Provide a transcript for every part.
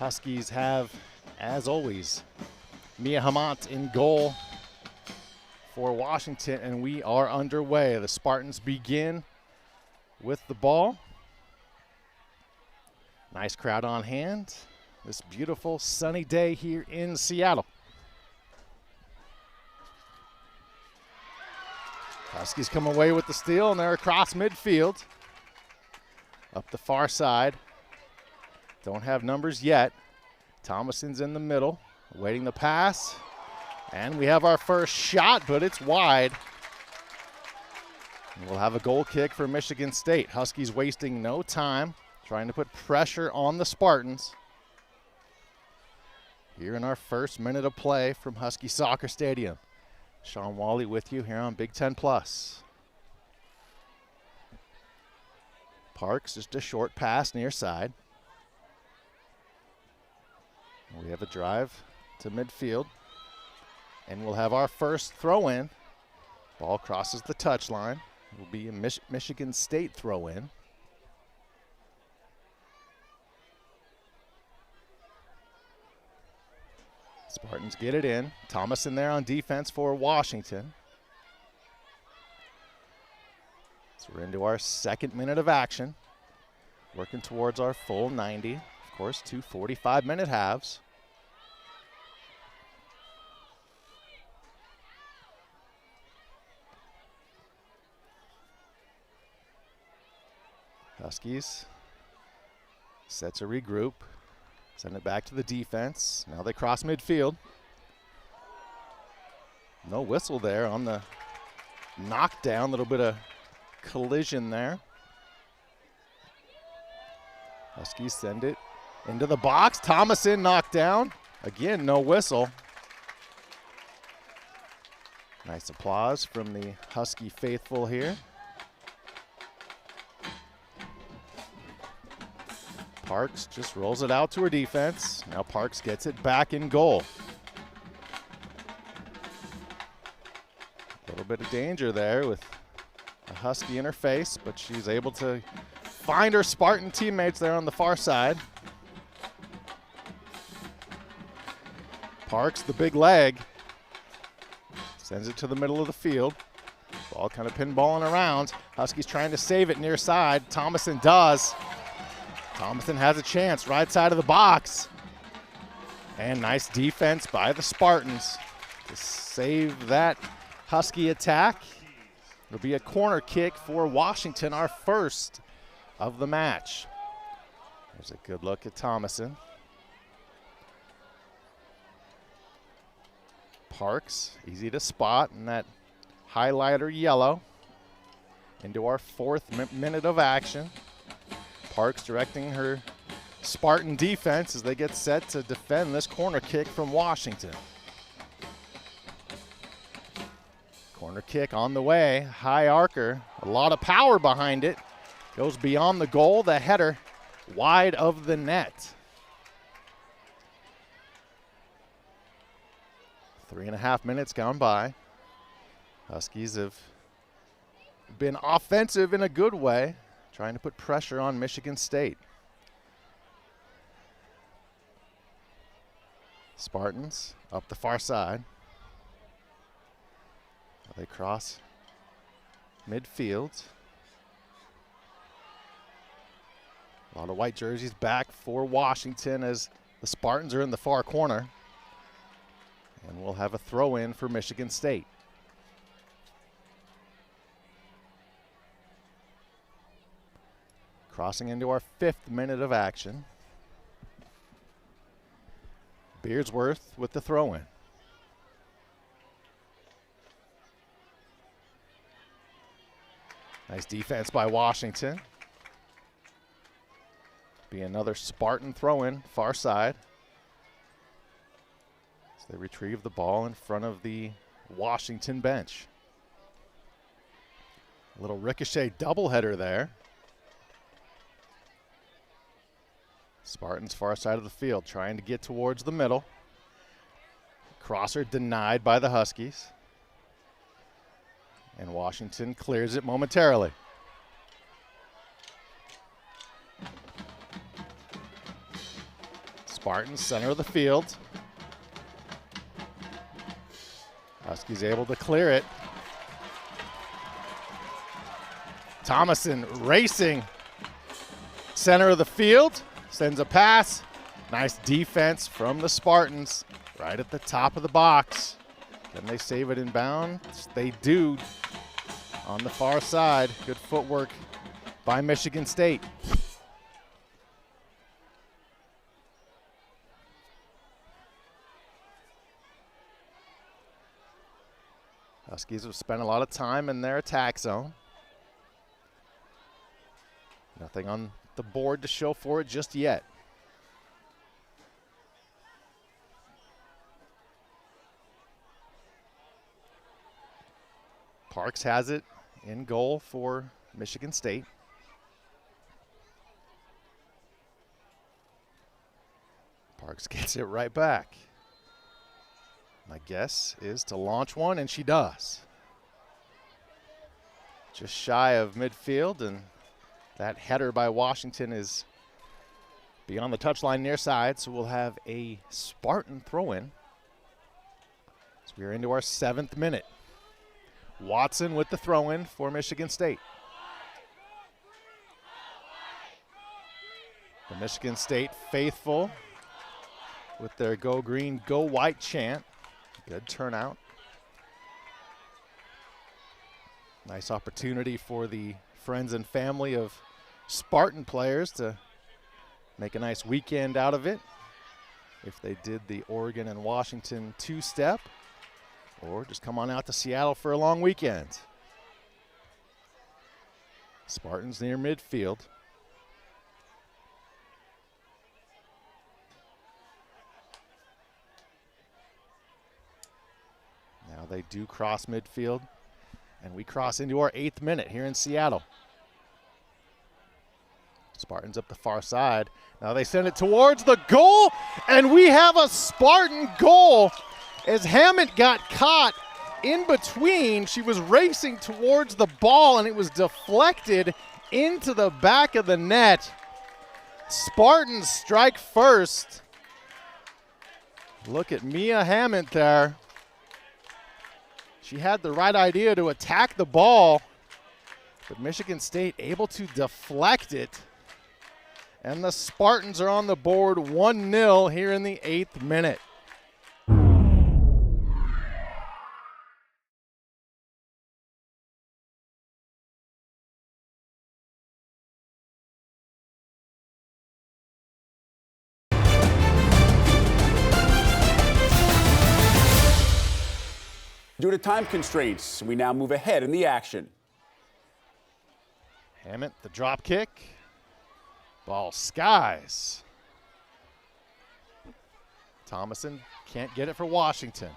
Huskies have, as always, Mia Hamant in goal for Washington, and we are underway. The Spartans begin with the ball. Nice crowd on hand. This beautiful sunny day here in Seattle. Huskies come away with the steal, and they're across midfield. Up the far side. Don't have numbers yet. Thomason's in the middle, awaiting the pass. And we have our first shot, but it's wide. And we'll have a goal kick for Michigan State. Huskies wasting no time, trying to put pressure on the Spartans. Here in our first minute of play from Husky Soccer Stadium. Sean Wally with you here on Big Ten Plus. Parks, just a short pass near side. We have a drive to midfield. And we'll have our first throw-in. Ball crosses the touchline. It will be a Michigan State throw-in. Spartans get it in. Thomason there on defense for Washington. So we're into our second minute of action. Working towards our full 90. Of course, 2 45-minute halves. Huskies set to regroup. Send it back to the defense. Now they cross midfield. No whistle there on the knockdown. Little bit of collision there. Huskies send it into the box. Thomason knocked down. Again, no whistle. Nice applause from the Husky faithful here. Parks just rolls it out to her defense. Now Parks gets it back in goal. A little bit of danger there with a Husky in her face, but she's able to find her Spartan teammates there on the far side. Parks, the big leg, sends it to the middle of the field. Ball kind of pinballing around. Huskies trying to save it near side. Thomason does. Thomason has a chance, right side of the box. And nice defense by the Spartans to save that Husky attack. It'll be a corner kick for Washington, our first of the match. There's a good look at Thomason. Parks, easy to spot in that highlighter yellow. Into our fourth minute of action. Parks directing her Spartan defense as they get set to defend this corner kick from Washington. Corner kick on the way, high arcer, a lot of power behind it. Goes beyond the goal, the header wide of the net. 3.5 minutes gone by. Huskies have been offensive in a good way, trying to put pressure on Michigan State. Spartans up the far side. They cross midfield. A lot of white jerseys back for Washington as the Spartans are in the far corner. And we'll have a throw-in for Michigan State. Crossing into our 5th minute of action. Beardsworth with the throw-in. Nice defense by Washington. Be another Spartan throw-in, far side. So they retrieve the ball in front of the Washington bench. A little ricochet doubleheader there. Spartans far side of the field trying to get towards the middle. Crosser denied by the Huskies. And Washington clears it momentarily. Spartans, center of the field. Huskies able to clear it. Thomason racing. Center of the field, sends a pass. Nice defense from the Spartans right at the top of the box. Can they save it in bounds? They do on the far side. Good footwork by Michigan State. Huskies have spent a lot of time in their attack zone. Nothing on the board to show for it just yet. Parks has it in goal for Michigan State. Parks gets it right back. My guess is to launch one, and she does. Just shy of midfield, and that header by Washington is beyond the touchline near side, so we'll have a Spartan throw-in. So we are into our 7th minute. Watson with the throw-in for Michigan State. The Michigan State faithful with their Go Green, Go White chant. Good turnout. Nice opportunity for the friends and family of Spartan players to make a nice weekend out of it if they did the Oregon and Washington two-step, or just come on out to Seattle for a long weekend. Spartans near midfield. Now they do cross midfield, and we cross into our 8th minute here in Seattle. Spartans up the far side. Now they send it towards the goal, and we have a Spartan goal as Hammett got caught in between. She was racing towards the ball, and it was deflected into the back of the net. Spartans strike first. Look at Mia Hammett there. She had the right idea to attack the ball, but Michigan State able to deflect it. And the Spartans are on the board 1-0 here in the 8th minute. Due to time constraints, we now move ahead in the action. Hammett, the drop kick. Ball skies. Thomason can't get it for Washington.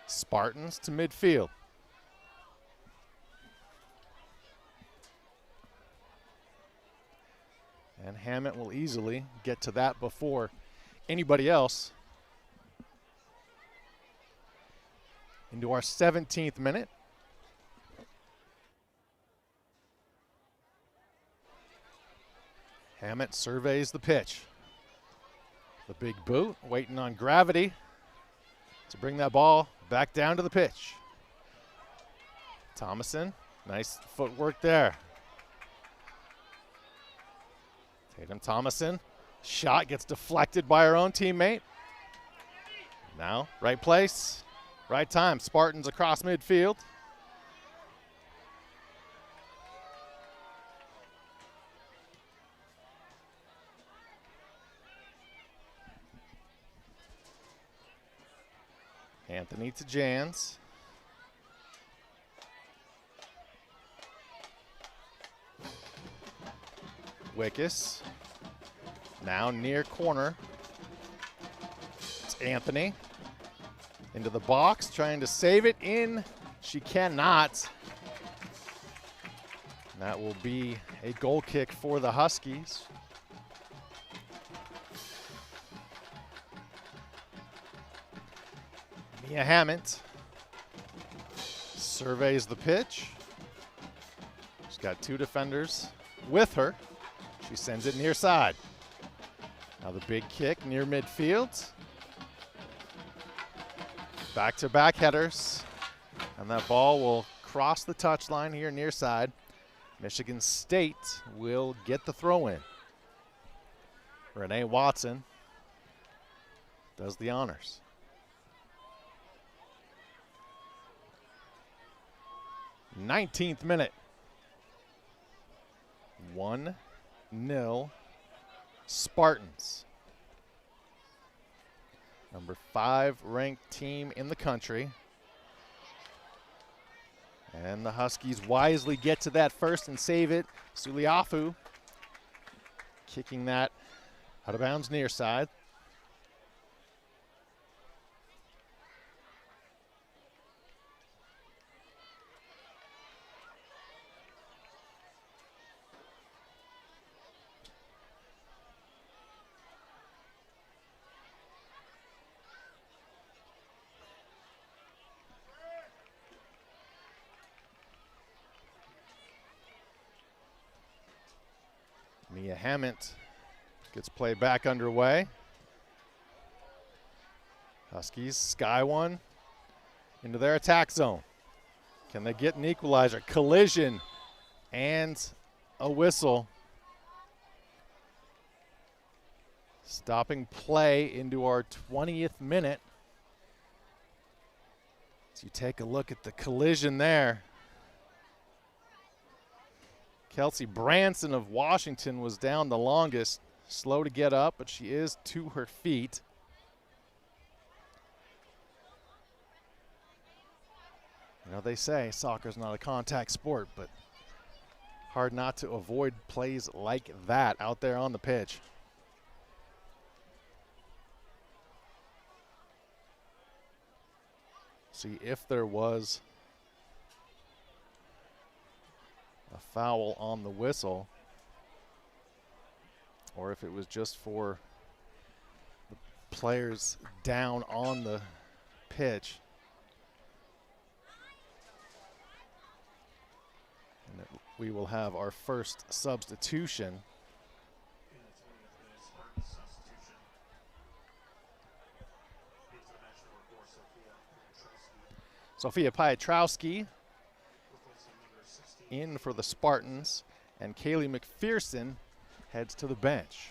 Spartans to midfield. And Hammett will easily get to that before anybody else. Into our 17th minute. Hammett surveys the pitch. The big boot, waiting on gravity to bring that ball back down to the pitch. Thomason, nice footwork there. Tatum Thomason, shot gets deflected by her own teammate. Now, right place, right time. Spartans across midfield. Anthony to Jans. Wickus. Now near corner. It's Anthony. Into the box, trying to save it in. She cannot. That will be a goal kick for the Huskies. Mia Hammett surveys the pitch. She's got two defenders with her. She sends it near side. Now the big kick near midfield. Back-to-back headers. And that ball will cross the touchline here near side. Michigan State will get the throw in. Renee Watson does the honors. '19th minute. 1-0 Spartans. Number 5 ranked team in the country. And the Huskies wisely get to that first and save it. Suliafu kicking that out of bounds near side. Mia Hammett gets play back underway. Huskies sky one into their attack zone. Can they get an equalizer? Collision and a whistle. Stopping play into our 20th minute. As you take a look at the collision there. Kelsey Branson of Washington was down the longest, slow to get up, but she is to her feet. You know, they say soccer's not a contact sport, but hard not to avoid plays like that out there on the pitch. See if there was a foul on the whistle, or if it was just for the players down on the pitch. And we will have our first substitution. Sophia Pietrowski in for the Spartans, and Kaylee McPherson heads to the bench.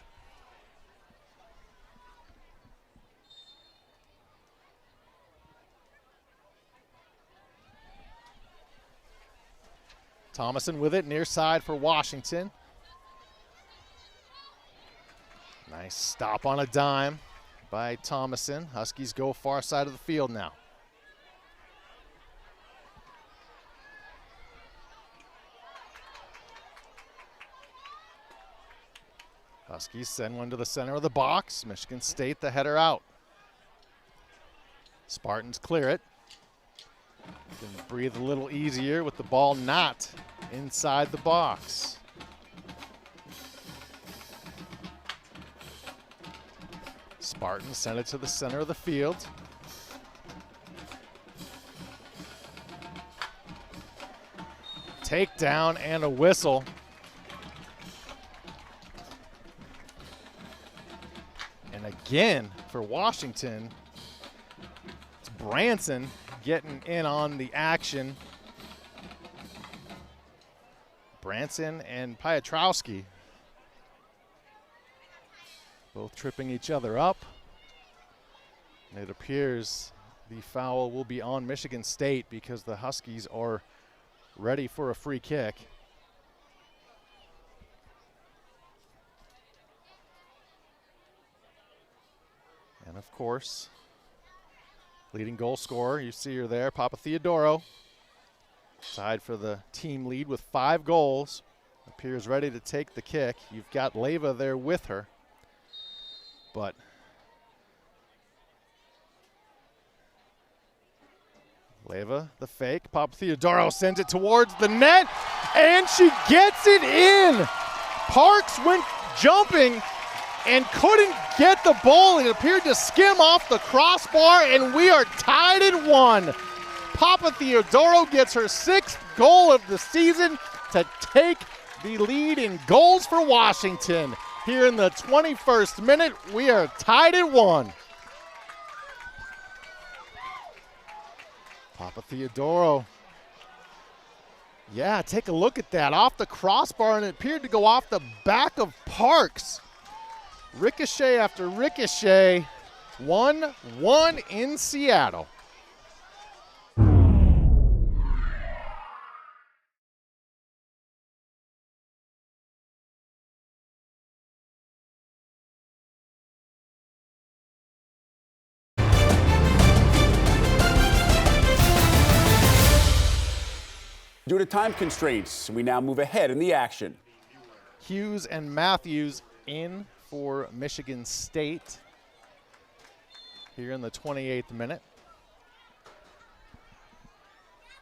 Thomason with it, near side for Washington. Nice stop on a dime by Thomason. Huskies go far side of the field now. Huskies send one to the center of the box. Michigan State the header out. Spartans clear it. Can breathe a little easier with the ball not inside the box. Spartans send it to the center of the field. Takedown and a whistle. And again, for Washington, it's Branson getting in on the action. Branson and Pietrowski both tripping each other up. And it appears the foul will be on Michigan State because the Huskies are ready for a free kick. And of course, leading goal scorer, you see her there, Papa Theodoro. Tied for the team lead with 5 goals. Appears ready to take the kick. You've got Leva there with her. But Leva, the fake. Papa Theodoro sends it towards the net, and she gets it in. Parks went jumping and couldn't get the ball. It appeared to skim off the crossbar, and we are tied at 1. Papa Theodoro gets her 6th goal of the season to take the lead in goals for Washington. here in the 21st minute. We are tied at 1. Papa Theodoro. Yeah, take a look at that. Off the crossbar, and it appeared to go off the back of Parks. Ricochet after ricochet. 1-1 in Seattle. Due to time constraints, we now move ahead in the action. Hughes and Matthews in for Michigan State here in the 28th minute.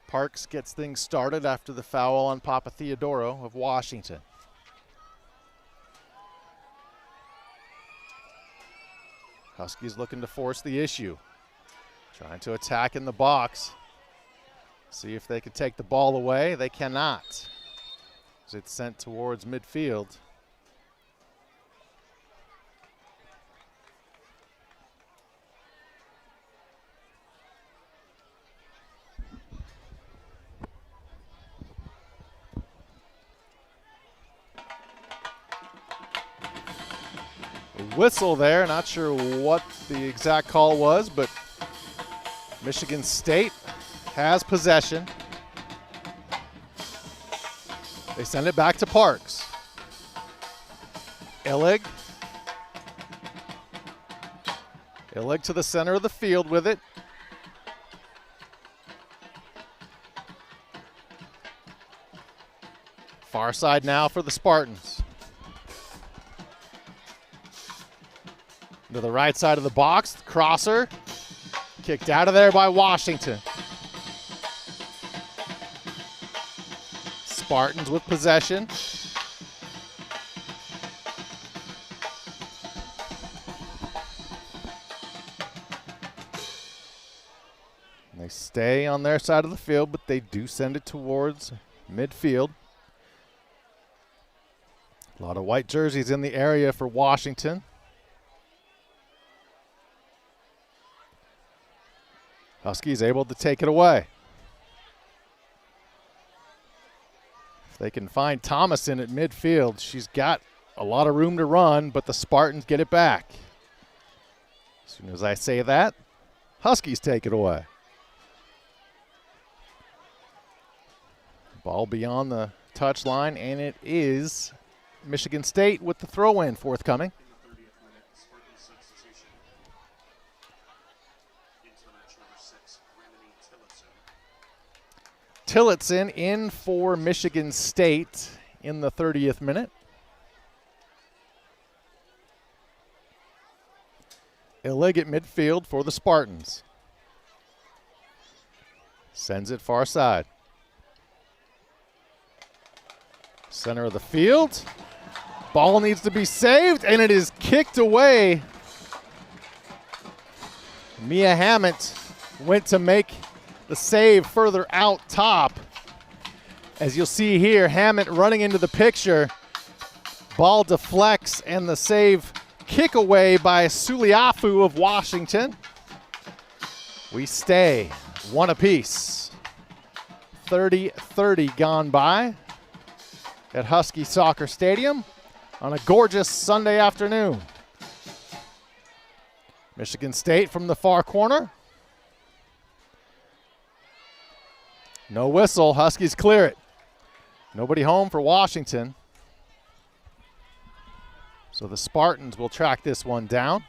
Parks gets things started after the foul on Papa Theodoro of Washington. Huskies looking to force the issue. Trying to attack in the box. See if they can take the ball away. They cannot. As it's sent towards midfield. A whistle there. Not sure what the exact call was, but Michigan State has possession. They send it back to Parks. Illig to the center of the field with it. Far side now for the Spartans. To the right side of the box, crosser. Kicked out of there by Washington. Spartans with possession. They stay on their side of the field, but they do send it towards midfield. A lot of white jerseys in the area for Washington. Huskies able to take it away. If they can find Thomason at midfield, she's got a lot of room to run, but the Spartans get it back. As soon as I say that, Huskies take it away. Ball beyond the touchline, and it is Michigan State with the throw-in forthcoming. Tillotson in for Michigan State in the 30th minute. Illig at midfield for the Spartans. Sends it far side. Center of the field. Ball needs to be saved, and it is kicked away. Mia Hammett went to make the save further out top. As you'll see here, Hammett running into the picture. Ball deflects, and the save kick away by Suliafu of Washington. We stay one apiece. 30-30 gone by at Husky Soccer Stadium on a gorgeous Sunday afternoon. Michigan State from the far corner. No whistle, Huskies clear it. Nobody home for Washington. So the Spartans will track this one down.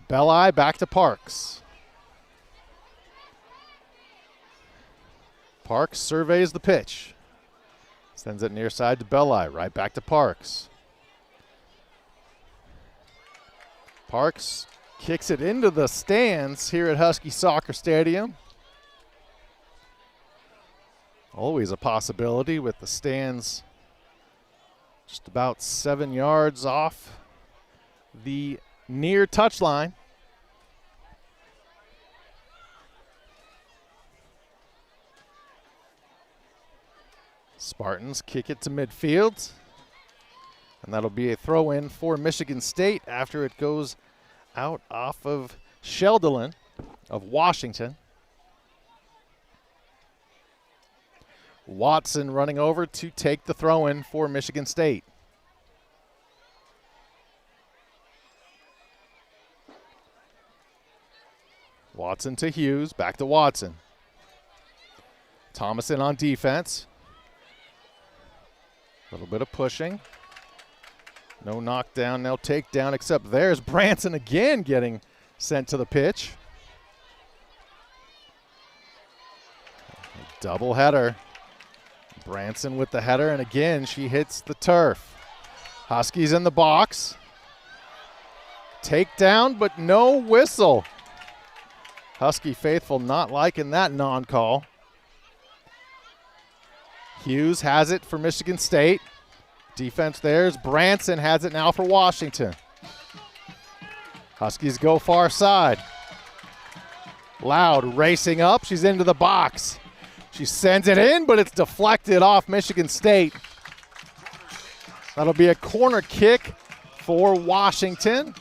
Belli back to Parks. Parks surveys the pitch. Sends it near side to Belli, right back to Parks. Parks kicks it into the stands here at Husky Soccer Stadium. Always a possibility with the stands just about 7 yards off the near touchline. Spartans kick it to midfield. And that'll be a throw in for Michigan State after it goes out off of Sheldon of Washington. Watson running over to take the throw in for Michigan State. Watson to Hughes, back to Watson. Thomason on defense. A little bit of pushing. No knockdown, no takedown, except there's Branson again getting sent to the pitch. Double header. Branson with the header, and again she hits the turf. Huskies in the box. Takedown, but no whistle. Husky faithful not liking that non-call. Hughes has it for Michigan State. Defense there's Branson has it now for Washington. Huskies go far side. Loud racing up. She's into the box. She sends it in, but it's deflected off Michigan State. That'll be a corner kick for Washington.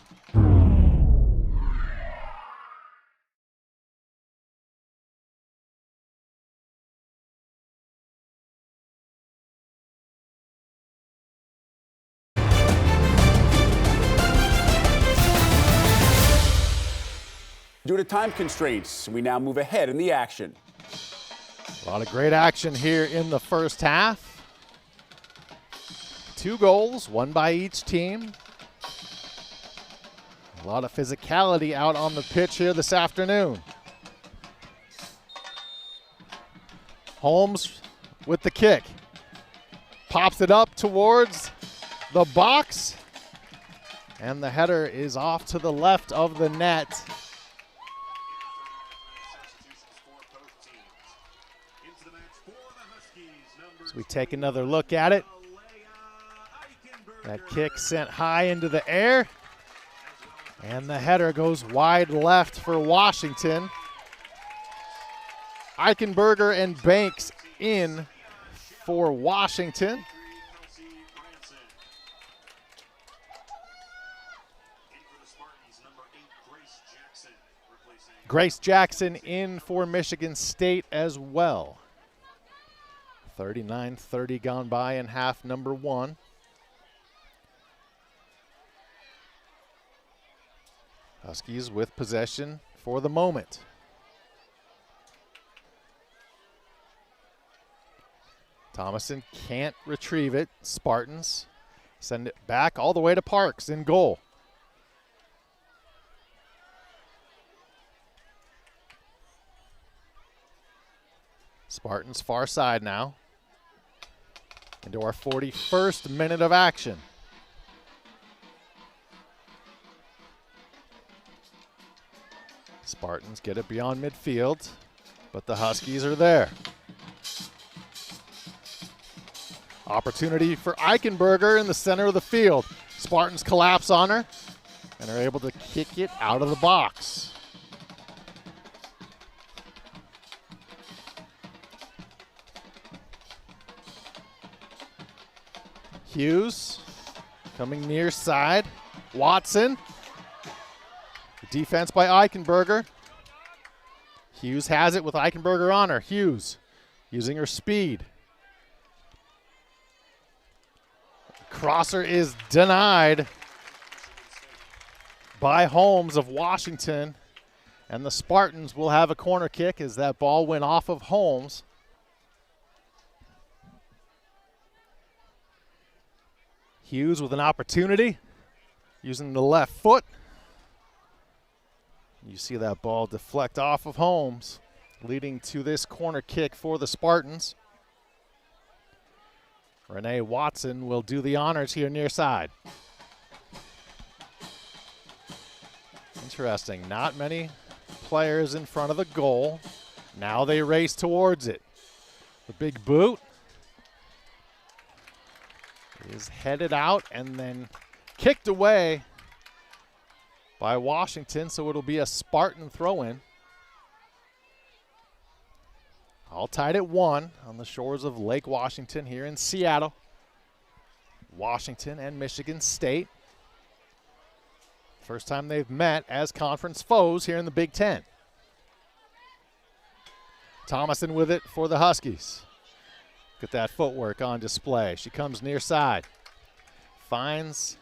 Due to time constraints, we now move ahead in the action. A lot of great action here in the first half. 2 goals, 1 by each team. A lot of physicality out on the pitch here this afternoon. Holmes with the kick. Pops it up towards the box. And the header is off to the left of the net. So we take another look at it. That kick sent high into the air. And the header goes wide left for Washington. Eichenberger and Banks in for Washington. Grace Jackson in for Michigan State as well. 39:30 gone by in half number 1. Huskies with possession for the moment. Thomason can't retrieve it. Spartans send it back all the way to Parks in goal. Spartans far side now. Into our 41st minute of action. Spartans get it beyond midfield, but the Huskies are there. Opportunity for Eichenberger in the center of the field. Spartans collapse on her and are able to kick it out of the box. Hughes coming near side. Watson. Defense by Eichenberger. Hughes has it with Eichenberger on her. Hughes using her speed. Crosser is denied by Holmes of Washington. And the Spartans will have a corner kick as that ball went off of Holmes. Hughes with an opportunity, using the left foot. You see that ball deflect off of Holmes, leading to this corner kick for the Spartans. Renee Watson will do the honors here near side. Interesting, not many players in front of the goal. Now they race towards it. The big boot is headed out and then kicked away by Washington, so it'll be a Spartan throw-in. All tied at 1 on the shores of Lake Washington here in Seattle. Washington and Michigan State. First time they've met as conference foes here in the Big Ten. Thomason with it for the Huskies. Look at that footwork on display. She comes near side. Finds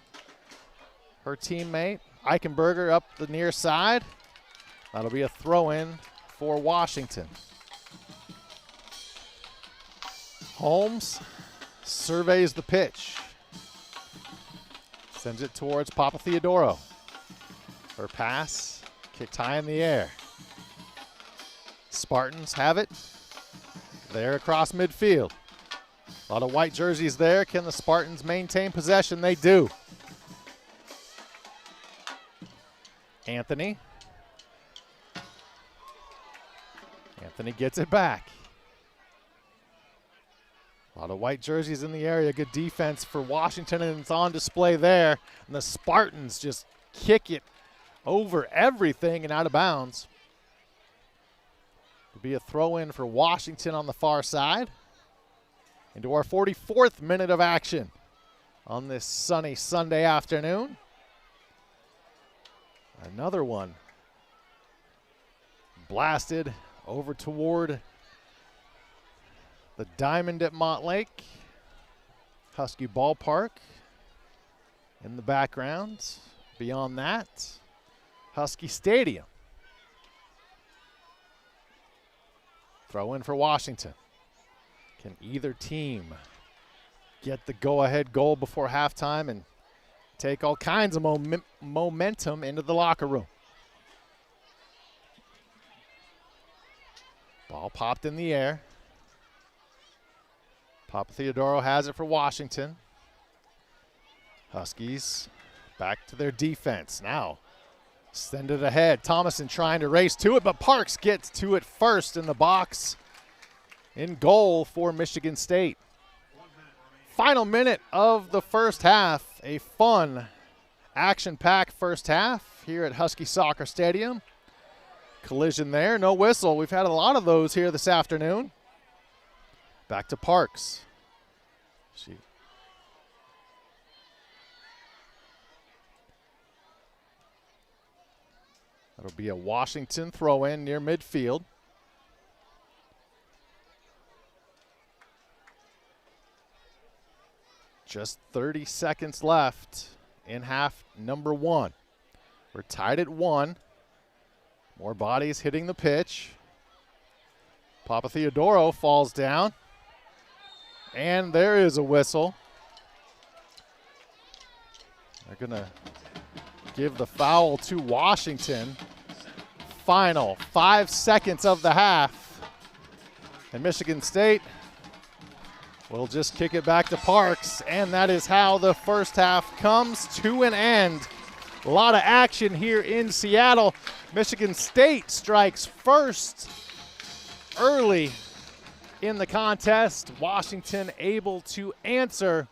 her teammate, Eichenberger, up the near side. That'll be a throw-in for Washington. Holmes surveys the pitch. Sends it towards Papa Theodoro. Her pass kicked high in the air. Spartans have it. They're across midfield. A lot of white jerseys there. Can the Spartans maintain possession? They do. Anthony gets it back. A lot of white jerseys in the area. Good defense for Washington, and it's on display there. And the Spartans just kick it over everything and out of bounds. It'll be a throw-in for Washington on the far side. Into our 44th minute of action on this sunny Sunday afternoon. Another one blasted over toward the diamond at Montlake. Husky Ballpark in the background. Beyond that, Husky Stadium. Throw in for Washington. Can either team get the go-ahead goal before halftime and take all kinds of momentum into the locker room? Ball popped in the air. Papa Theodoro has it for Washington. Huskies back to their defense. Now send it ahead. Thomason trying to race to it, but Parks gets to it first in the box. In goal for Michigan State. Final minute of the first half. A fun, action-packed first half here at Husky Soccer Stadium. Collision there, no whistle. We've had a lot of those here this afternoon. Back to Parks. That'll be a Washington throw-in near midfield. Just 30 seconds left in half number one. We're tied at 1. More bodies hitting the pitch. Papa Theodoro falls down. And there is a whistle. They're going to give the foul to Washington. Final 5 seconds of the half. And Michigan State will just kick it back to Parks, and that is how the first half comes to an end. A lot of action here in Seattle. Michigan State strikes first early in the contest. Washington able to answer.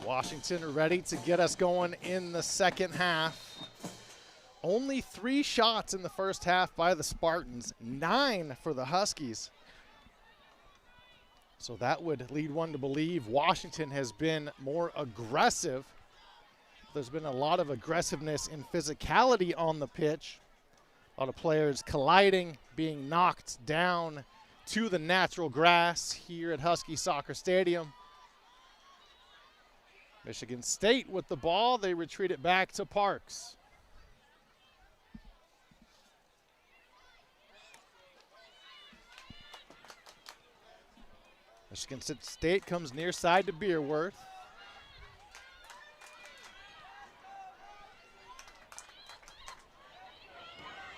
Washington ready to get us going in the second half. Only 3 shots in the first half by the Spartans, 9 for the Huskies. So that would lead one to believe Washington has been more aggressive. There's been a lot of aggressiveness and physicality on the pitch. A lot of players colliding, being knocked down to the natural grass here at Husky Soccer Stadium. Michigan State with the ball. They retreat it back to Parks. Michigan State comes near side to Beerworth.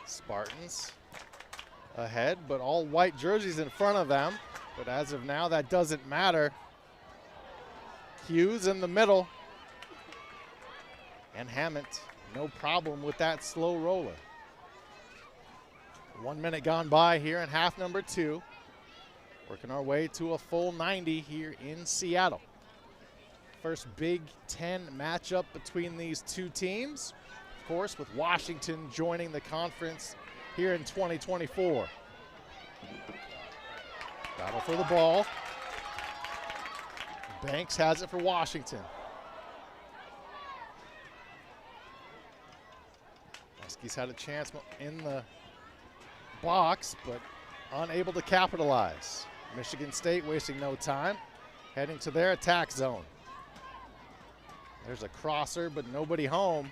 Spartans ahead, but all white jerseys in front of them. But as of now, that doesn't matter. Hughes in the middle. And Hammett, no problem with that slow roller. 1 minute gone by here in half number 2. Working our way to a full 90 here in Seattle. First Big Ten matchup between these two teams. Of course, with Washington joining the conference here in 2024. Battle for the ball. Banks has it for Washington. Huskies had a chance in the box, but unable to capitalize. Michigan State wasting no time, heading to their attack zone. There's a crosser, but nobody home,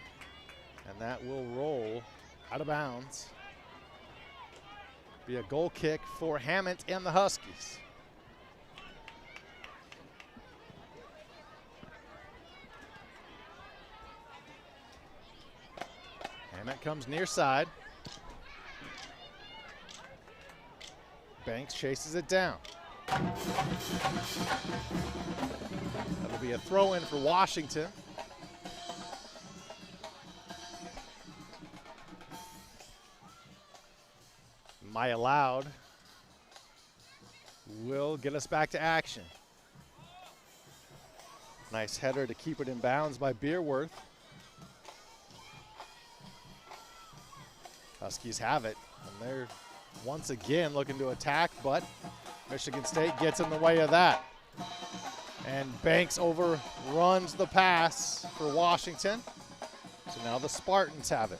and that will roll out of bounds. Be a goal kick for Hammond and the Huskies. Hammond comes near side. Banks chases it down. That'll be a throw-in for Washington. Maya Loud will get us back to action. Nice header to keep it in bounds by Beerworth. Huskies have it, and they're once again looking to attack, but Michigan State gets in the way of that. And Banks overruns the pass for Washington. So now the Spartans have it.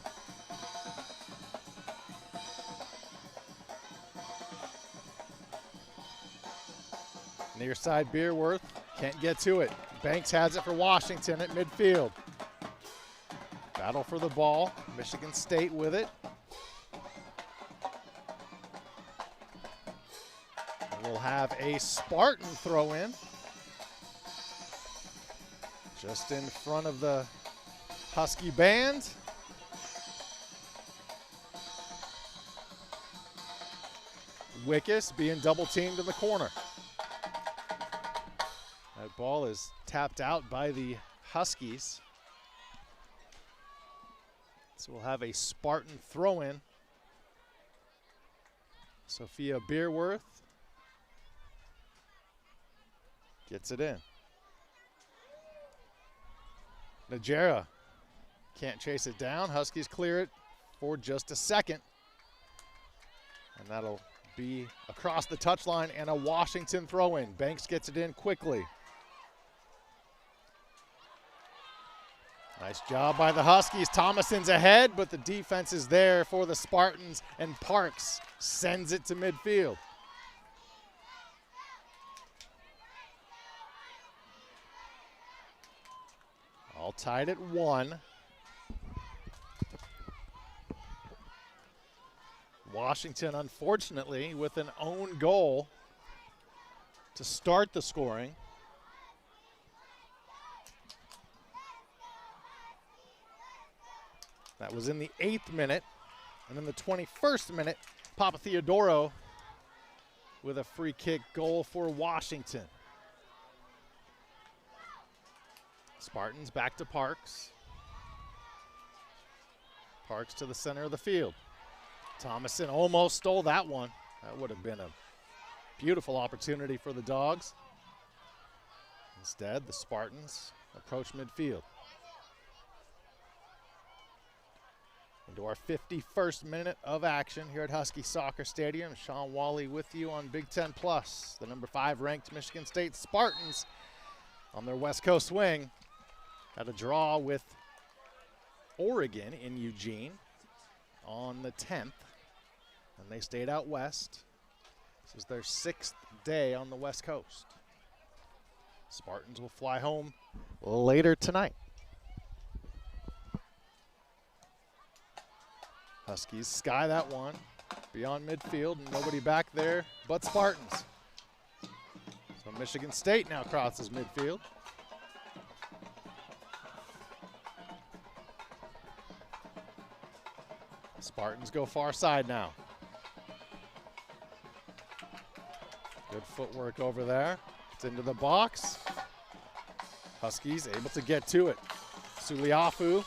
Near side Beerworth, can't get to it. Banks has it for Washington at midfield. Battle for the ball, Michigan State with it. We'll have a Spartan throw in. Just in front of the Husky band. Wickus being double teamed in the corner. That ball is tapped out by the Huskies. So we'll have a Spartan throw in. Sophia Beerworth gets it in. Najera can't chase it down. Huskies clear it for just a second. And that'll be across the touchline and a Washington throw-in. Banks gets it in quickly. Nice job by the Huskies. Thomason's ahead, but the defense is there for the Spartans, and Parks sends it to midfield. All tied at 1. Washington, unfortunately, with an own goal to start the scoring. That was in the 8th minute. And in the 21st minute, Papa Theodoro with a free kick goal for Washington. Spartans back to Parks. Parks to the center of the field. Thomason almost stole that one. That would have been a beautiful opportunity for the Dogs. Instead, the Spartans approach midfield. Into our 51st minute of action here at Husky Soccer Stadium. Sean Wally with you on Big Ten Plus. The number 5 ranked Michigan State Spartans on their West Coast swing had a draw with Oregon in Eugene on the 10th, and they stayed out west. This is their 6th day on the West Coast. Spartans will fly home later tonight. Huskies sky that one beyond midfield, and nobody back there but Spartans. So Michigan State now crosses midfield. Spartans go far side now. Good footwork over there. It's into the box. Huskies able to get to it. Suliafu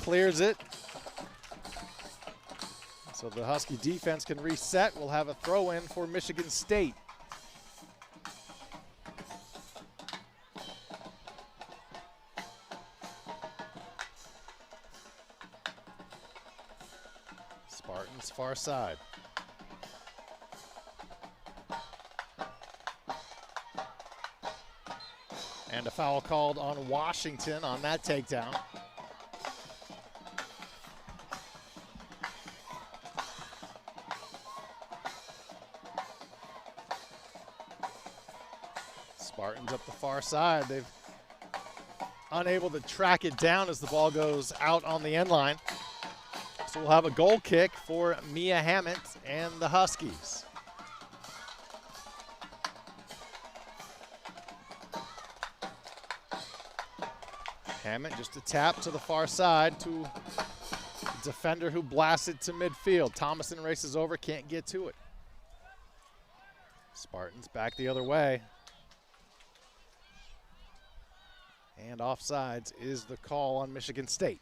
clears it. So the Husky defense can reset. We'll have a throw-in for Michigan State. Spartans far side. And a foul called on Washington on that takedown. Spartans up the far side. They've unable to track it down as the ball goes out on the end line. So we'll have a goal kick for Mia Hammett and the Huskies. Hammett just a tap to the far side to the defender who blasted to midfield. Thomason races over, can't get to it. Spartans back the other way. And offsides is the call on Michigan State.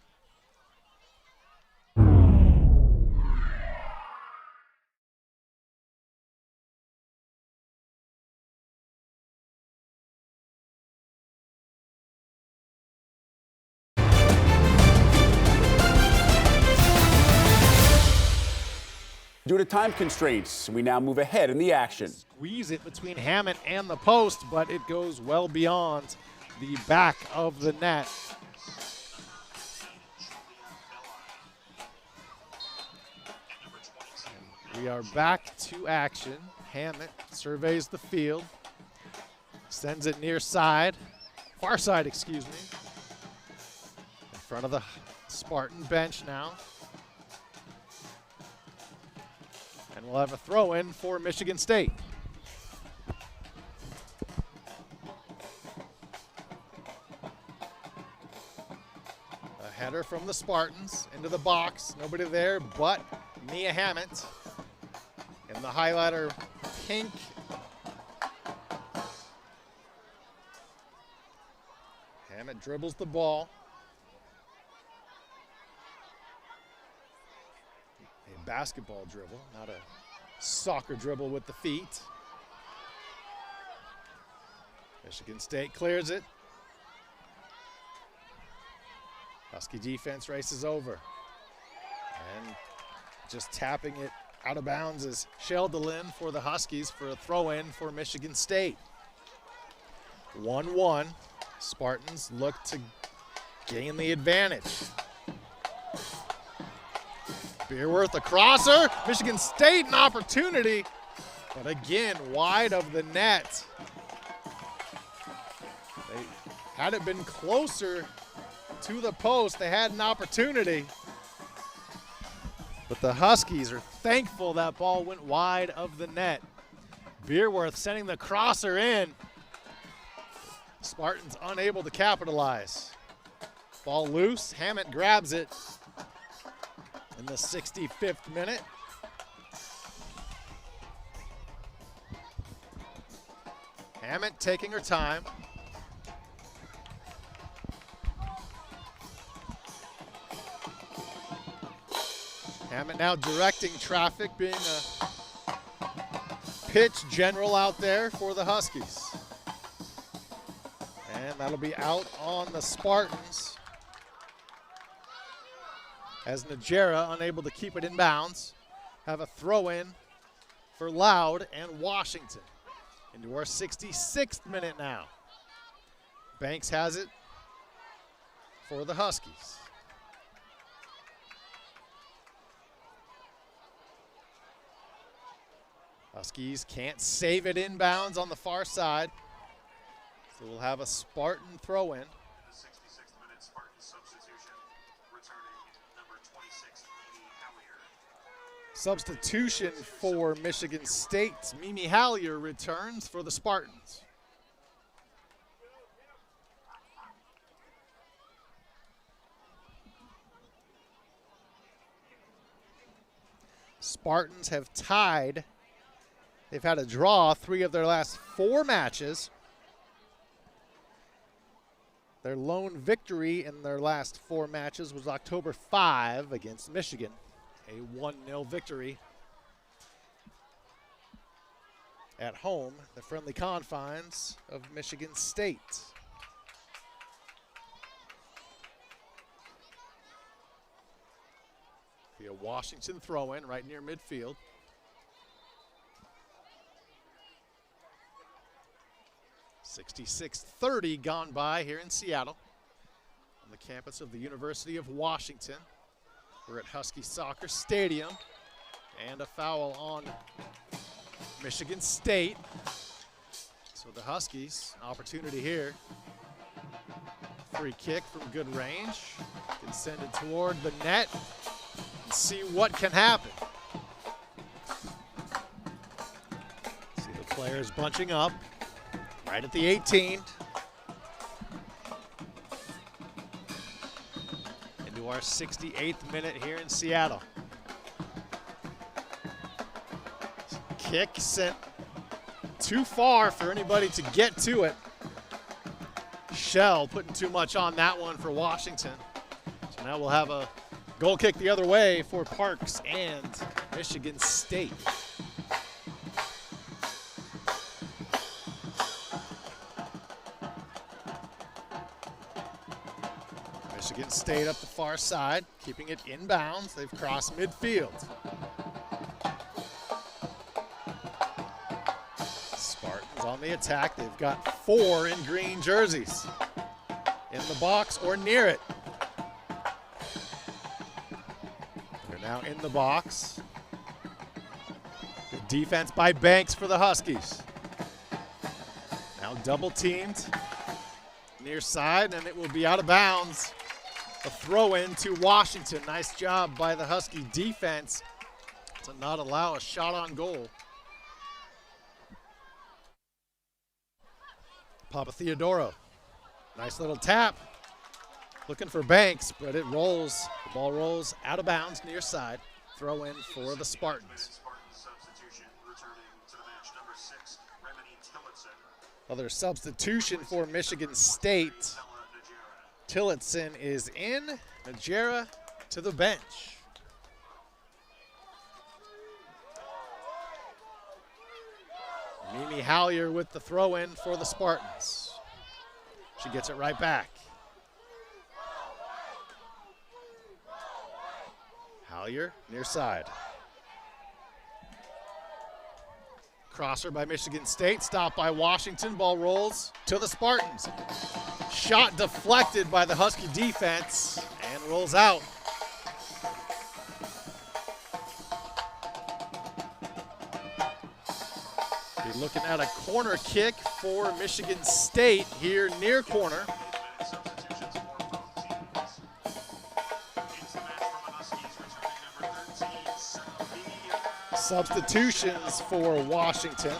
Due to time constraints, we now move ahead in the action. Squeeze it between Hammett and the post, but it goes well beyond the back of the net. And we are back to action. Hammett surveys the field, sends it near side, far side, excuse me. In front of the Spartan bench now. And we'll have a throw-in for Michigan State. A header from the Spartans into the box. Nobody there but Mia Hammett in the highlighter pink. Hammett dribbles the ball. Basketball dribble, not a soccer dribble with the feet. Michigan State clears it. Husky defense races over. And just tapping it out of bounds is Sheldon for the Huskies for a throw-in for Michigan State. 1-1. Spartans look to gain the advantage. Beerworth a crosser. Michigan State an opportunity, but again wide of the net. Had it been closer to the post, they had an opportunity. But the Huskies are thankful that ball went wide of the net. Beerworth sending the crosser in. Spartans unable to capitalize. Ball loose, Hammett grabs it. In the 65th minute. Hammett taking her time. Hammett now directing traffic, being a pitch general out there for the Huskies. And that'll be out on the Spartans, as Najera, unable to keep it in bounds, have a throw-in for Loud and Washington into our 66th minute now. Banks has it for the Huskies. Huskies can't save it inbounds on the far side, so we'll have a Spartan throw-in. Substitution for Michigan State. Mimi Hallier returns for the Spartans. Spartans have tied. They've had a draw 3 of their last 4 matches. Their lone victory in their last 4 matches was October 5 against Michigan. A 1-0 victory at home, the friendly confines of Michigan State. Be a Washington throw-in right near midfield. .66:30 gone by here in Seattle on the campus of the University of Washington. We're at Husky Soccer Stadium, and a foul on Michigan State. So the Huskies, opportunity here. Free kick from good range. Can send it toward the net and see what can happen. See the players bunching up right at the 18. Into our 68th minute here in Seattle. Kick sent too far for anybody to get to it. Shell putting too much on that one for Washington. So now we'll have a goal kick the other way for Parks and Michigan State. Michigan State up the far side, keeping it inbounds. They've crossed midfield. Spartans on the attack. They've got 4 in green jerseys in the box or near it. They're now in the box. Good defense by Banks for the Huskies. Now double teamed near side, and it will be out of bounds. A throw-in to Washington. Nice job by the Husky defense to not allow a shot on goal. Papa Theodoro. Nice little tap. Looking for Banks, but it rolls. The ball rolls out of bounds near side. Throw-in for the Spartans. Another substitution for Michigan State. Tillotson is in. Najera to the bench. Mimi Hallier with the throw-in for the Spartans. She gets it right back. Hallier near side. Crosser by Michigan State, stopped by Washington. Ball rolls to the Spartans. Shot deflected by the Husky defense and rolls out. Be looking at a corner kick for Michigan State here near corner. Substitutions for Washington.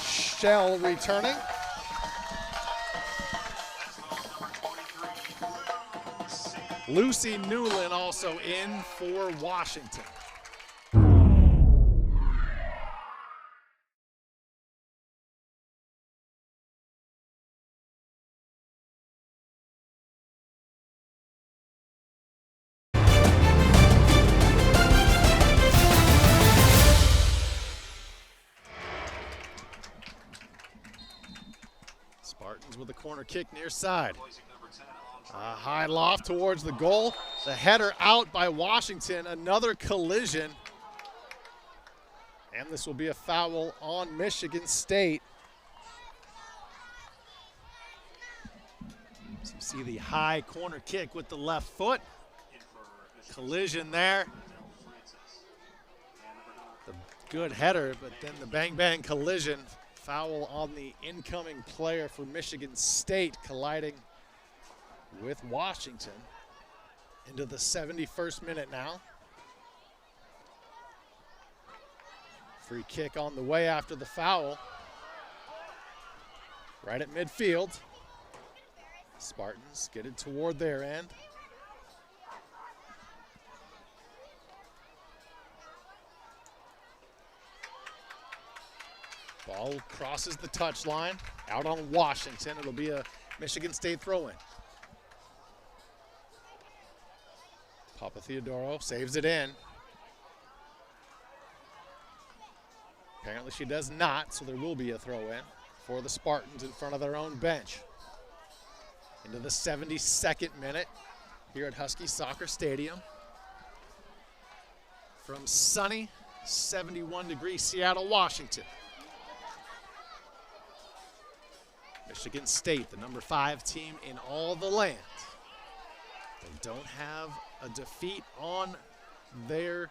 Shell returning. Lucy Newland also in for Washington. Spartans with a corner kick near side. A high loft towards the goal. The header out by Washington. Another collision. And this will be a foul on Michigan State. So you see the high corner kick with the left foot. Collision there. The good header, but then the bang-bang collision. Foul on the incoming player for Michigan State, colliding with Washington into the 71st minute now. Free kick on the way after the foul. Right at midfield. Spartans get it toward their end. Ball crosses the touchline, out on Washington. It'll be a Michigan State throw-in. Papa Theodoro saves it in. Apparently she does not, so there will be a throw-in for the Spartans in front of their own bench. Into the 72nd minute here at Husky Soccer Stadium. from sunny 71-degree Seattle, Washington. Michigan State, the number 5 team in all the land. They don't have a defeat on their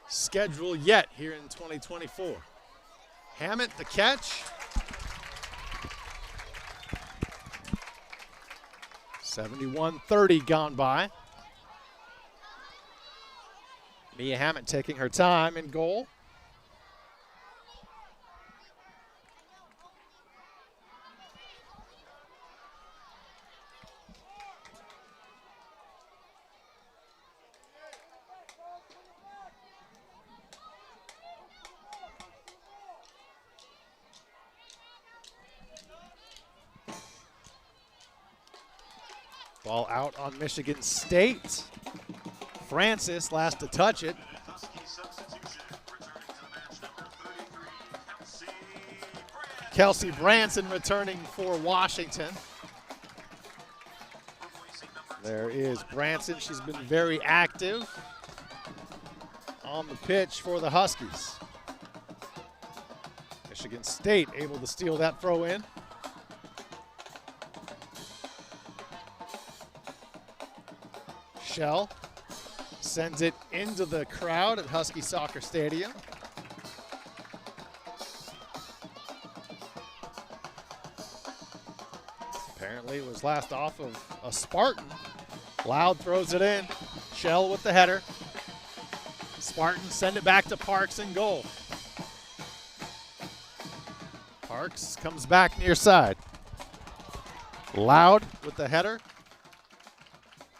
schedule yet here in 2024. Hammett, the catch. 71-30 gone by. Mia Hammett taking her time in goal. Ball out on Michigan State. Francis last to touch it. Kelsey Branson returning for Washington. There is Branson. She's been very active on the pitch for the Huskies. Michigan State able to steal that throw in. Shell sends it into the crowd at Husky Soccer Stadium. Apparently it was last off of a Spartan. Loud throws it in. Shell with the header. Spartans send it back to Parks in goal. Parks comes back near side. Loud with the header.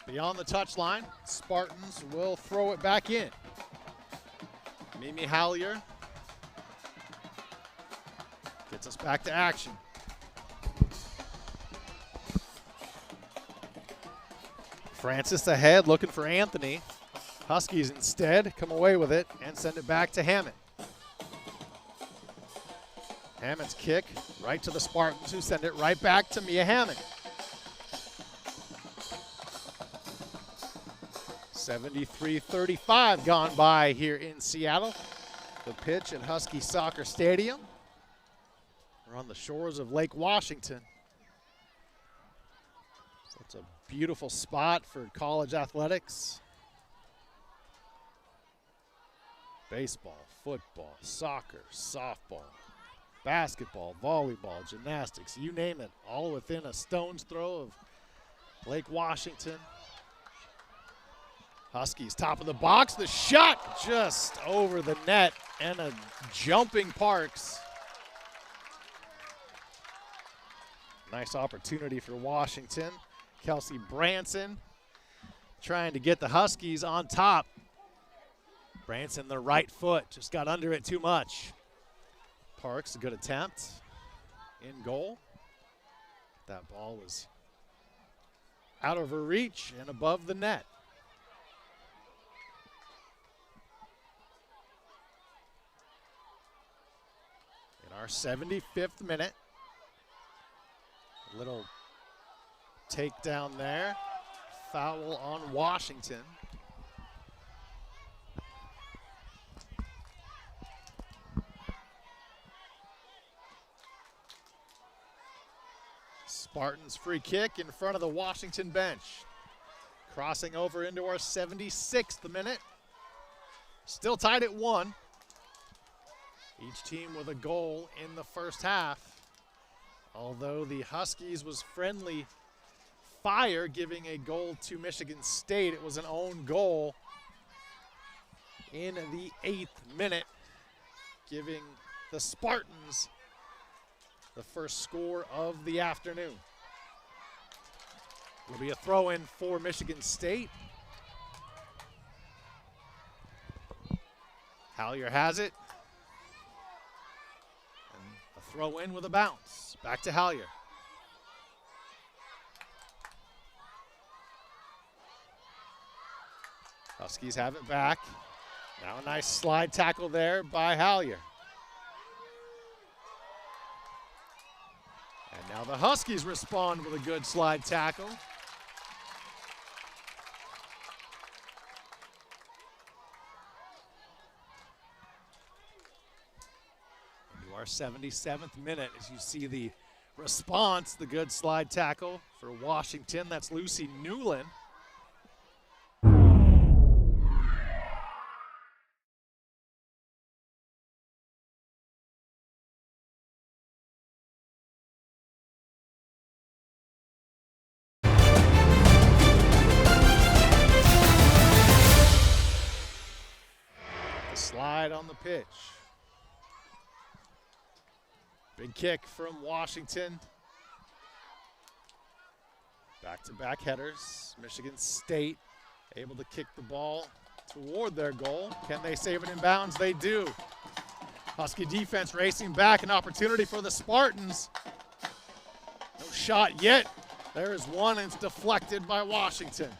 Beyond the touchline, Spartans will throw it back in. Mimi Hallier gets us back to action. Francis ahead, looking for Anthony. Huskies instead come away with it and send it back to Hammett. Hammett's kick right to the Spartans, who send it right back to Mia Hammett. 73-35 gone by here in Seattle. The pitch at Husky Soccer Stadium. We're on the shores of Lake Washington. So it's a beautiful spot for college athletics. Baseball, football, soccer, softball, basketball, volleyball, gymnastics, you name it, all within a stone's throw of Lake Washington. Huskies top of the box, the shot just over the net, and a jumping Parks. Nice opportunity for Washington. Kelsey Branson trying to get the Huskies on top. Branson, the right foot, just got under it too much. Parks, a good attempt in goal. That ball was out of her reach and above the net. In our 75th minute, a little takedown there. Foul on Washington. Spartans free kick in front of the Washington bench. Crossing over into our 76th minute. Still tied at 1. Each team with a goal in the first half. Although the Huskies was friendly fire, giving a goal to Michigan State. It was an own goal in the 8th minute, giving the Spartans the first score of the afternoon. Will be a throw-in for Michigan State. Hallier has it. And a throw-in with a bounce. Back to Hallier. Huskies have it back. Now a nice slide tackle there by Hallier. And now the Huskies respond with a good slide tackle. To our 77th minute, as you see the response, the good slide tackle for Washington. That's Lucy Newland. The slide on the pitch. Big kick from Washington. Back-to-back headers. Michigan State able to kick the ball toward their goal. Can they save it in bounds? They do. Husky defense racing back, an opportunity for the Spartans. No shot yet. There is one, and it's deflected by Washington.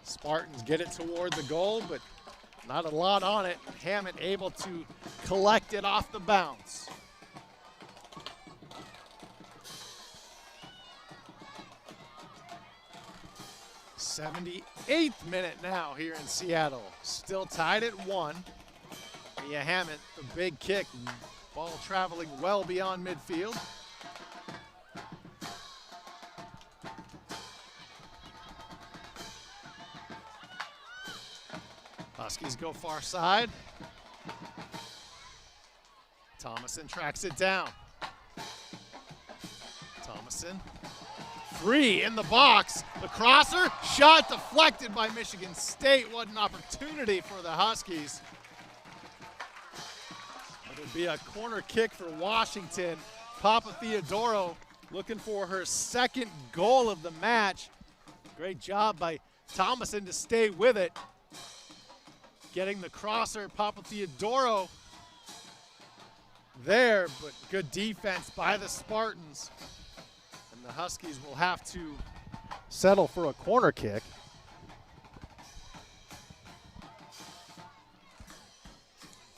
Spartans get it toward the goal, but not a lot on it. Hammond able to collect it off the bounce. '78th minute now here in Seattle. Still tied at 1. Mia Hammond, the big kick. Ball traveling well beyond midfield. Huskies go far side. Thomason tracks it down. Thomason. 3 in the box. The crosser, shot deflected by Michigan State. What an opportunity for the Huskies. It'll be a corner kick for Washington. Papa Theodoro looking for her second goal of the match. Great job by Thomason to stay with it. Getting the crosser, Papa Theodoro there, but good defense by the Spartans. And the Huskies will have to settle for a corner kick.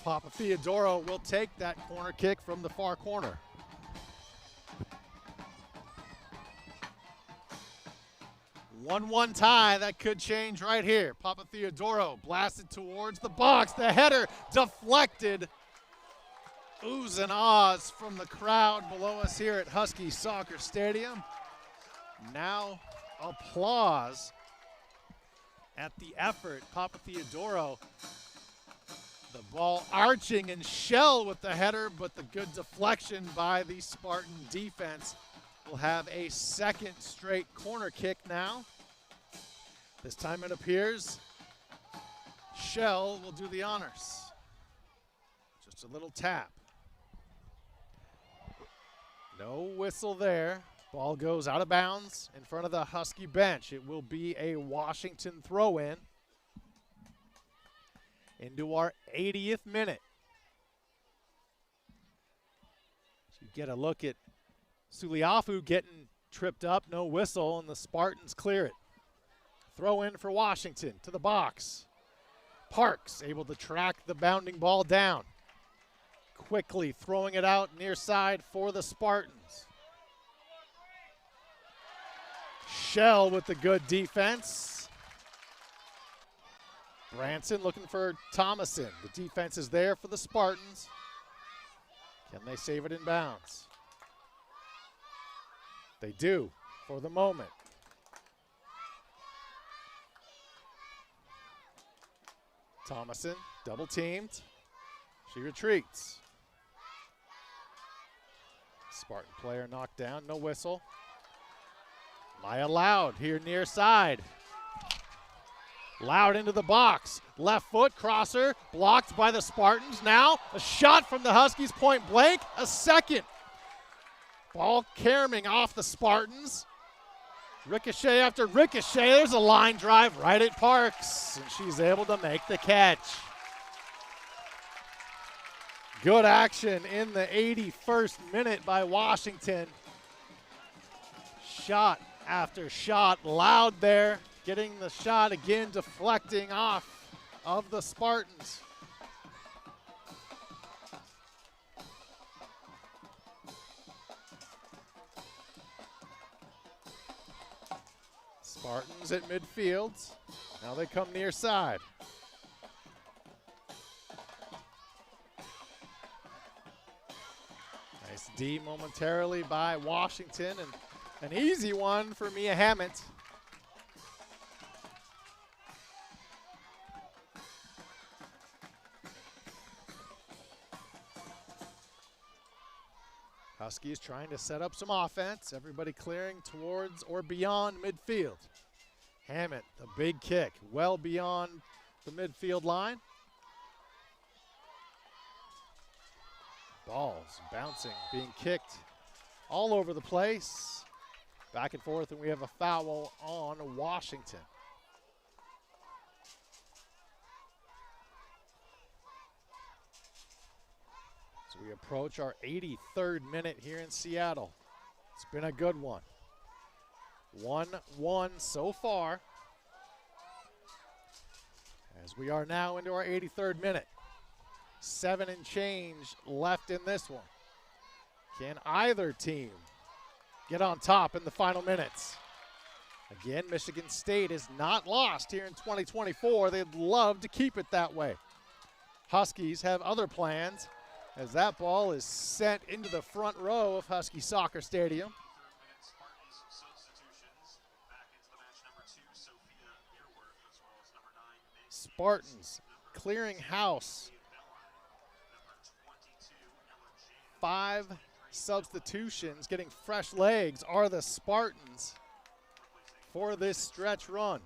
Papa Theodoro will take that corner kick from the far corner. One tie, that could change right here. Papa Theodoro blasted towards the box. The header deflected. Oohs and ahs from the crowd below us here at Husky Soccer Stadium. Now applause at the effort. Papa Theodoro, the ball arching, and Shell with the header, but the good deflection by the Spartan defense will have a second straight corner kick now. This time it appears Shell will do the honors. Just a little tap. No whistle there. Ball goes out of bounds in front of the Husky bench. It will be a Washington throw-in into our 80th minute. So you get a look at Suliafu getting tripped up, no whistle, and the Spartans clear it. Throw in for Washington to the box. Parks able to track the bounding ball down. Quickly throwing it out near side for the Spartans. Shell with the good defense. Branson looking for Thomason. The defense is there for the Spartans. Can they save it in bounds? They do for the moment. Thomason, double teamed. She retreats. Spartan player knocked down, no whistle. Maya Loud here near side. Loud into the box. Left foot crosser blocked by the Spartans. Now a shot from the Huskies, point blank. A second. Ball caroming off the Spartans. Ricochet after ricochet. There's a line drive right at Parks, and she's able to make the catch. Good action in the 81st minute by Washington. Shot after shot. Loud there, getting the shot again, deflecting off of the Spartans. Spartans at midfield. Now they come near side. Nice D momentarily by Washington, and an easy one for Mia Hammett. Huskies trying to set up some offense. Everybody clearing towards or beyond midfield. Hammett, the big kick, well beyond the midfield line. Balls bouncing, being kicked all over the place. Back and forth, and we have a foul on Washington. So we approach our 83rd minute here in Seattle. It's been a good one. 1-1 so far. As we are now into our 83rd minute. 7 and change left in this one. Can either team get on top in the final minutes? Again, Michigan State is not lost here in 2024. They'd love to keep it that way. Huskies have other plans as that ball is sent into the front row of Husky Soccer Stadium. Spartans clearing house. 5 substitutions, getting fresh legs are the Spartans for this stretch run.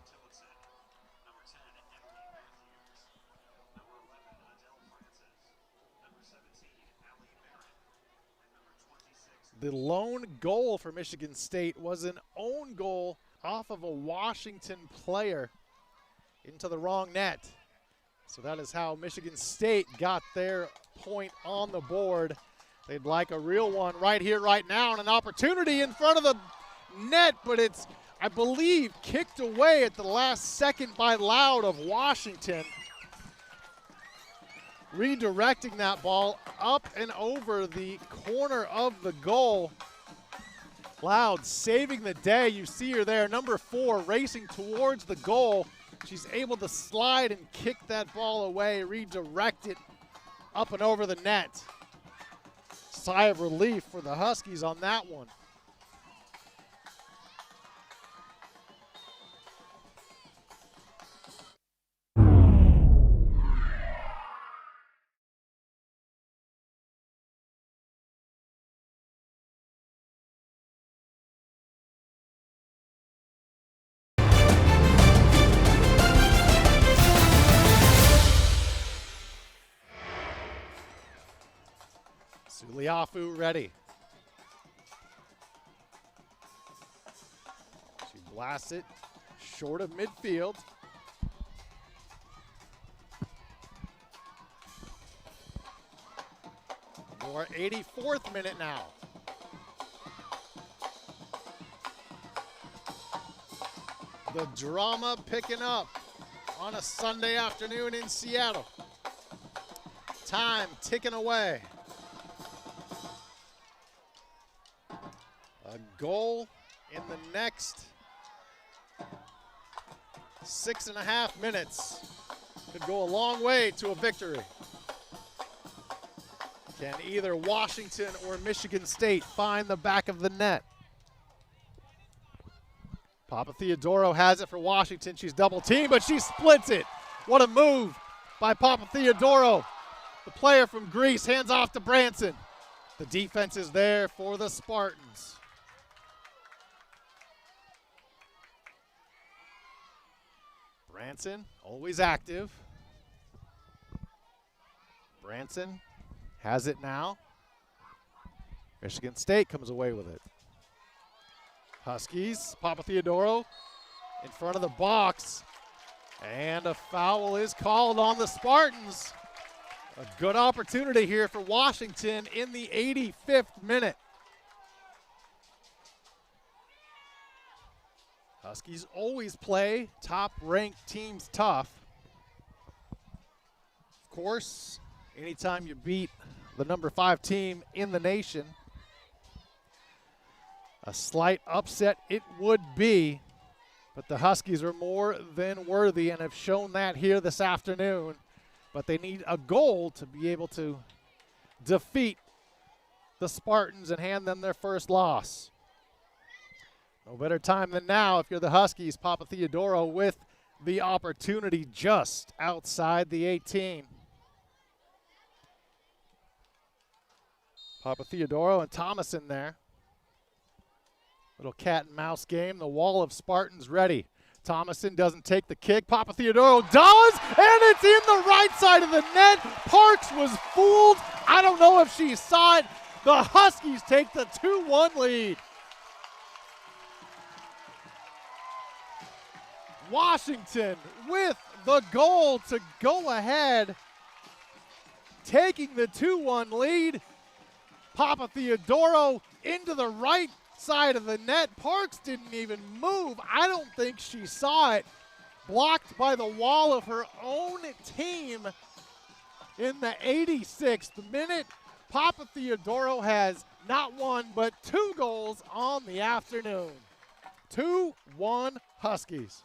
The lone goal for Michigan State was an own goal off of a Washington player into the wrong net. So that is how Michigan State got their point on the board. They'd like a real one right here, right now, and an opportunity in front of the net, but it's, I believe, kicked away at the last second by Loud of Washington. Redirecting that ball up and over the corner of the goal. Loud saving the day. You see her there, number 4, racing towards the goal. She's able to slide and kick that ball away, redirect it up and over the net. Sigh of relief for the Huskies on that one. Suliafu ready. She blasts it short of midfield. Our 84th minute now. The drama picking up on a Sunday afternoon in Seattle. Time ticking away. A goal in the next 6.5 minutes could go a long way to a victory. Can either Washington or Michigan State find the back of the net? Papa Theodoro has it for Washington. She's double teamed, but she splits it. What a move by Papa Theodoro. The player from Greece hands off to Branson. The defense is there for the Spartans. Branson, always active. Branson has it now. Michigan State comes away with it. Huskies, Papa Theodoro in front of the box. And a foul is called on the Spartans. A good opportunity here for Washington in the 85th minute. Huskies always play top-ranked teams tough. Of course, anytime you beat the number 5 team in the nation, a slight upset it would be, but the Huskies are more than worthy and have shown that here this afternoon. But they need a goal to be able to defeat the Spartans and hand them their first loss. No better time than now if you're the Huskies. Papa Theodoro with the opportunity just outside the 18. Papa Theodoro and Thomas in there. Little cat and mouse game. The wall of Spartans ready. Thomason doesn't take the kick. Papa Theodoro does, and it's in the right side of the net. Parks was fooled. I don't know if she saw it. The Huskies take the 2-1 lead. Washington with the goal to go ahead, taking the 2-1 lead. Papa Theodoro into the right side of the net. Parks didn't even move. I don't think she saw it. Blocked by the wall of her own team in the 86th minute. Papa Theodoro has not one but 2 goals on the afternoon. 2-1 Huskies.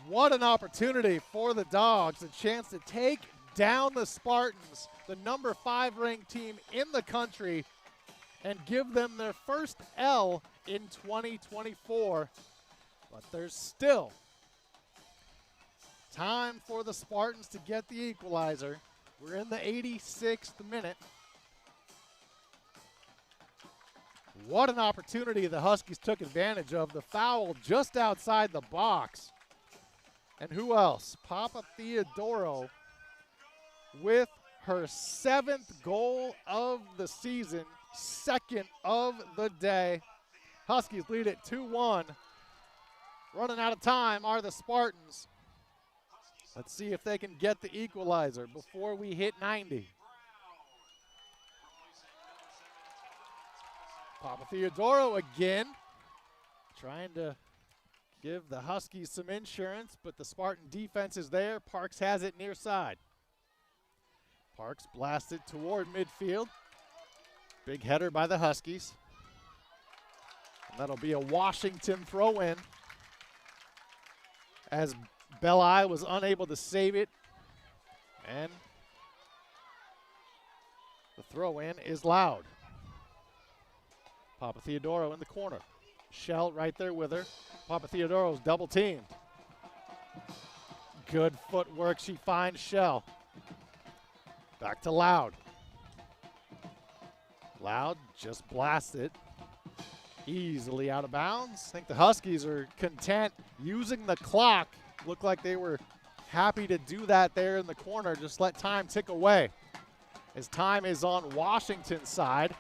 What an opportunity for the Dogs, a chance to take down the Spartans, the number 5 ranked team in the country, and give them their first L in 2024. But there's still time for the Spartans to get the equalizer. We're in the 86th minute. What an opportunity the Huskies took advantage of. The foul just outside the box. And who else? Papa Theodoro with her 7th goal of the season, 2nd of the day. Huskies lead it 2-1. Running out of time are the Spartans. Let's see if they can get the equalizer before we hit 90. Papa Theodoro again, trying to give the Huskies some insurance, but the Spartan defense is there. Parks has it near side. Parks blasted toward midfield. Big header by the Huskies. And that'll be a Washington throw-in, as Belli was unable to save it. And the throw-in is Loud. Papa Theodoro in the corner. Shell right there with her. Papa Theodoro's double teamed. Good footwork. She finds Shell. Back to Loud. Loud just blasts it easily out of bounds. I think the Huskies are content using the clock. Looked like they were happy to do that there in the corner. Just let time tick away, as time is on Washington's side.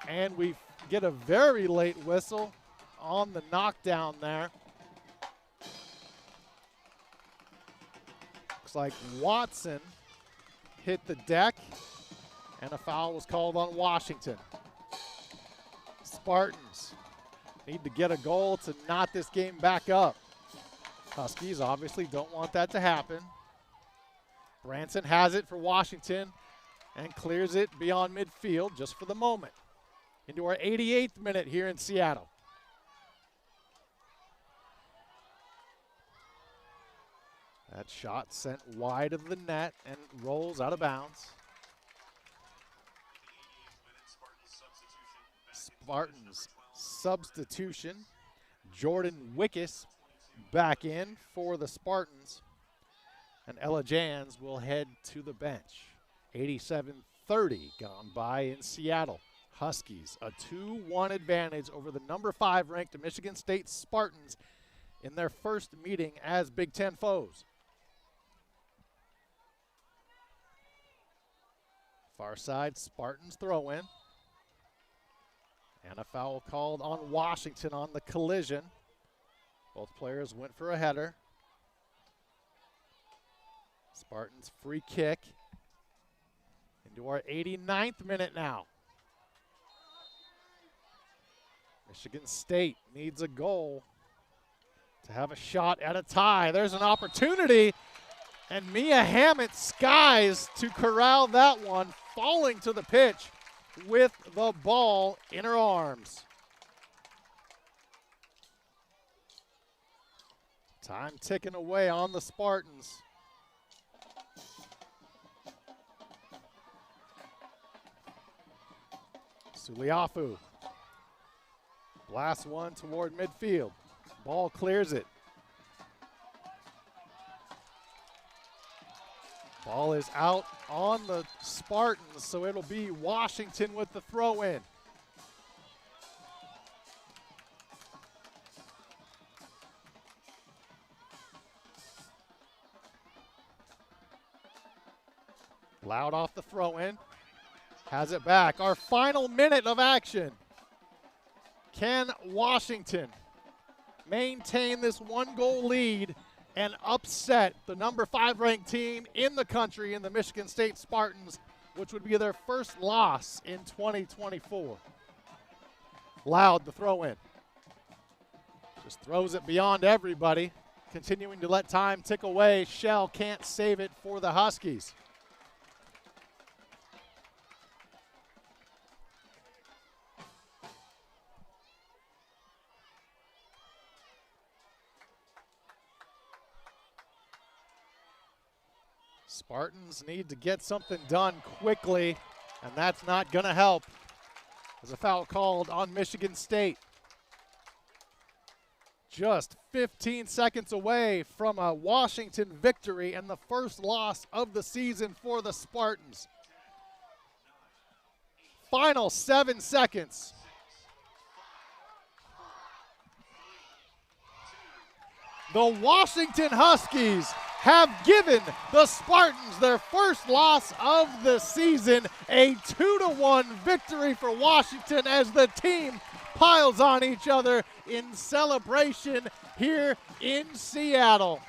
And we get a very late whistle on the knockdown there. Looks like Watson hit the deck, and a foul was called on Washington. Spartans need to get a goal to knot this game back up. Huskies obviously don't want that to happen. Branson has it for Washington and clears it beyond midfield just for the moment. Into our 88th minute here in Seattle. That shot sent wide of the net and rolls out of bounds. Spartans substitution. Jordan Wickus back in for the Spartans. And Ella Jans will head to the bench. 87-30 gone by in Seattle. Huskies a 2-1 advantage over the number 5 ranked Michigan State Spartans in their first meeting as Big Ten foes. Far side, Spartans throw in. And a foul called on Washington on the collision. Both players went for a header. Spartans free kick. Into our 89th minute now. Michigan State needs a goal to have a shot at a tie. There's an opportunity, and Mia Hammett skies to corral that one, falling to the pitch with the ball in her arms. Time ticking away on the Spartans. Suliafu blasts one toward midfield. Ball clears it. Ball is out on the Spartans, so it'll be Washington with the throw in. Loud off the throw in. Has it back. Our final minute of action. Can Washington maintain this 1-goal lead and upset the number 5 ranked team in the country in the Michigan State Spartans, which would be their first loss in 2024? Loud, the throw in. Just throws it beyond everybody, continuing to let time tick away. Shell can't save it for the Huskies. Spartans need to get something done quickly, and that's not going to help. There's a foul called on Michigan State. Just 15 seconds away from a Washington victory and the first loss of the season for the Spartans. Final 7 seconds. The Washington Huskies have given the Spartans their first loss of the season. A 2-1 victory for Washington as the team piles on each other in celebration here in Seattle.